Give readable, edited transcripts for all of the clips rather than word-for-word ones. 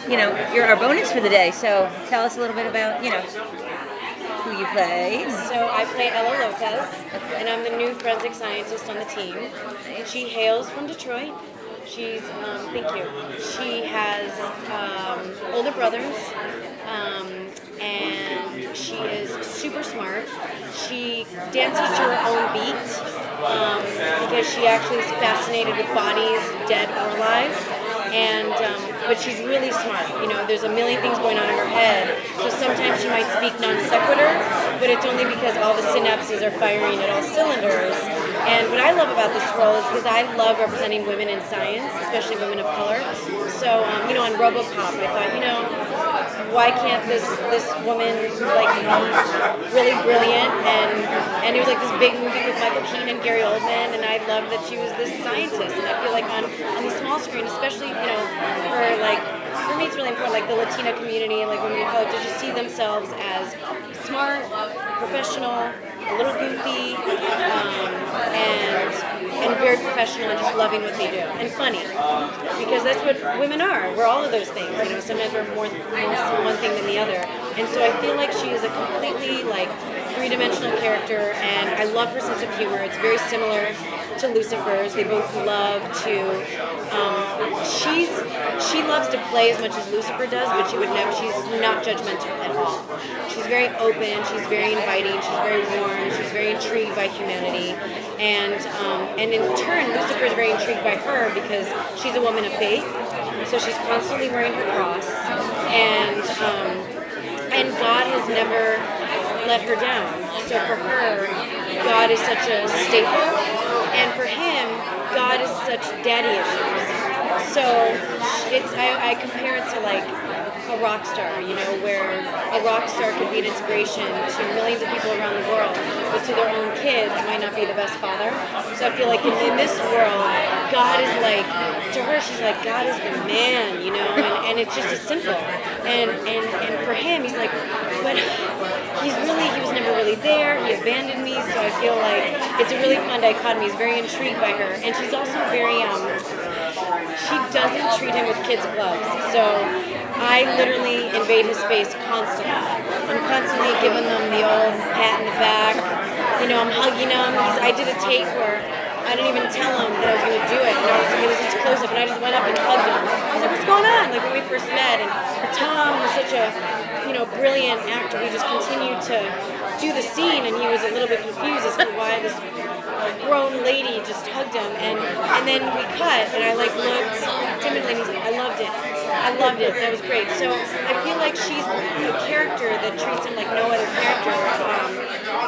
you're our bonus for the day. So tell us a little bit about, who you play. So I play Ella Lopez, and I'm the new forensic scientist on the team. She hails from Detroit. She's, thank you. She has older brothers, and she is super smart. She dances to her own beat because she actually is fascinated with bodies, dead or alive. And but she's really smart. There's a million things going on in her head. So sometimes she might speak non sequitur, but it's only because all the synapses are firing at all cylinders. And what I love about this role is because I love representing women in science, especially women of color. So on RoboCop, I thought, why can't this woman be really brilliant? And it was like this big movie with Michael Keaton and Gary Oldman, and I love that she was this scientist. And I feel like on the small screen, especially for me it's really important, like the Latina community and like women of color, to just see themselves as smart, professional, a little goofy, and very professional and just loving what they do, and funny, because that's what women are. We're all of those things. Sometimes we're more one thing than the other, and so I feel like she is a completely three-dimensional character, and I love her sense of humor. It's very similar to Lucifer's. They both love to. She loves to play as much as Lucifer does, but she would never. She's not judgmental at all. She's very open. She's very inviting. She's very warm. She's very intrigued by humanity, and in turn, Lucifer is very intrigued by her because she's a woman of faith. So she's constantly wearing her cross, and God has never let her down. So for her, God is such a staple, and for him, God is such daddy issues. So I compare it to a rock star, where a rock star could be an inspiration to millions of people around the world, but to their own kids might not be the best father. So I feel like in this world, God is to her, she's like, God is the man, and it's just as simple. And for him, he's like, but he was never really there. He abandoned me. So I feel like it's a really fun dichotomy. He's very intrigued by her, and she's also very she doesn't treat him with kids' gloves. So I literally invade his space constantly. I'm constantly giving them the old pat in the back. I'm hugging him. I did a take where I didn't even tell him that I was going to do it. It was just a close-up, and I just went up and hugged him. I was like, what's going on? When we first met, and Tom was such a brilliant actor. We just continued to do the scene, and he was a little bit confused as to why this grown lady just hugged him, and then we cut, and I looked timidly, and he's like, I loved it, that was great. So I feel like she's a character that treats him like no other character,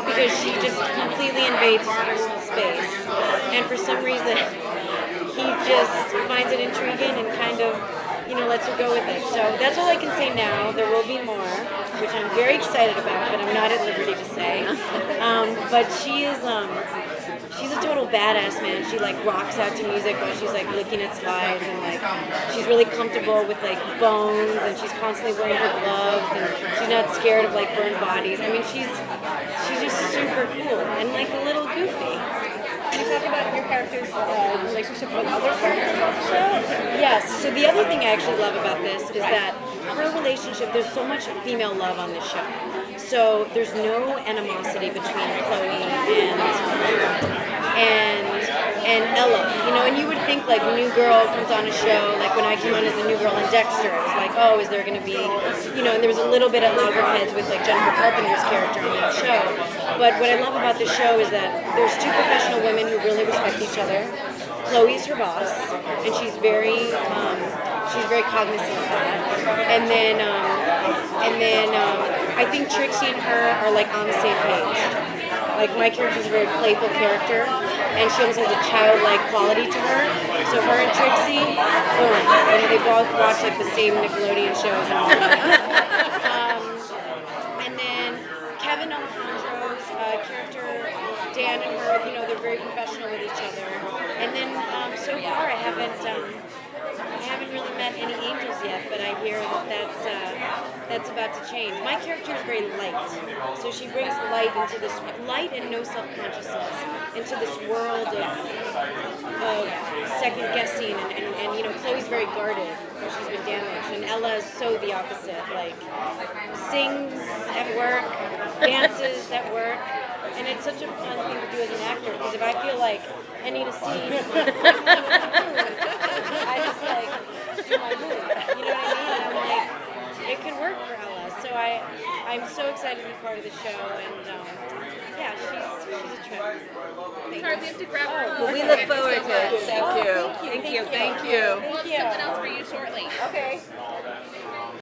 because she just completely invades his personal space, and for some reason he just finds it intriguing and kind of lets her go with it. So that's all I can say now. There will be more, which I'm very excited about, but I'm not at liberty to say. But she is she's a total badass, man. She rocks out to music while she's looking at slides, and she's really comfortable with bones, and she's constantly wearing her gloves, and she's not scared of burned bodies. I mean, she's just super cool and a little goofy. Can you talk about your character's relationship with other characters on the show? Yes. So the other thing I actually love about this is that her relationship, there's so much female love on this show. So there's no animosity between Chloe and Ella. And you would think new girl comes on a show, when I came on as the new girl in Dexter, it's oh, is there going to be, and there was a little bit of loggerheads with Jennifer Carpenter's character on that show. But what I love about this show is that there's two professional women who really respect each other. Chloe's her boss, and she's very cognizant of that. And then I think Trixie and her are on the same page. My character's a very playful character, and she almost has a childlike quality to her. So her and Trixie, boom, they both watch the same Nickelodeon shows and all that. And then Kevin Alejandro's character, Dan and her, they're very professional with each other. And then so far I haven't really met any angels yet, but I hear that's about to change. My character is very light, so she brings light and no self-consciousness into this world of second guessing, and Chloe's very guarded because she's been damaged, and Ella is so the opposite. Like, sings at work, dances at work, and it's such a fun thing to do as an actor. Because if I feel like I need a scene, I just like do my move. You know what I mean? And I'm like, it could work for Ella. So I'm so excited to be part of the show, and yeah, she's a trip. Sorry, we have to grab her. Well, we look forward to it. Thank you. Thank you. Thank you. We'll have something else for you shortly. Okay.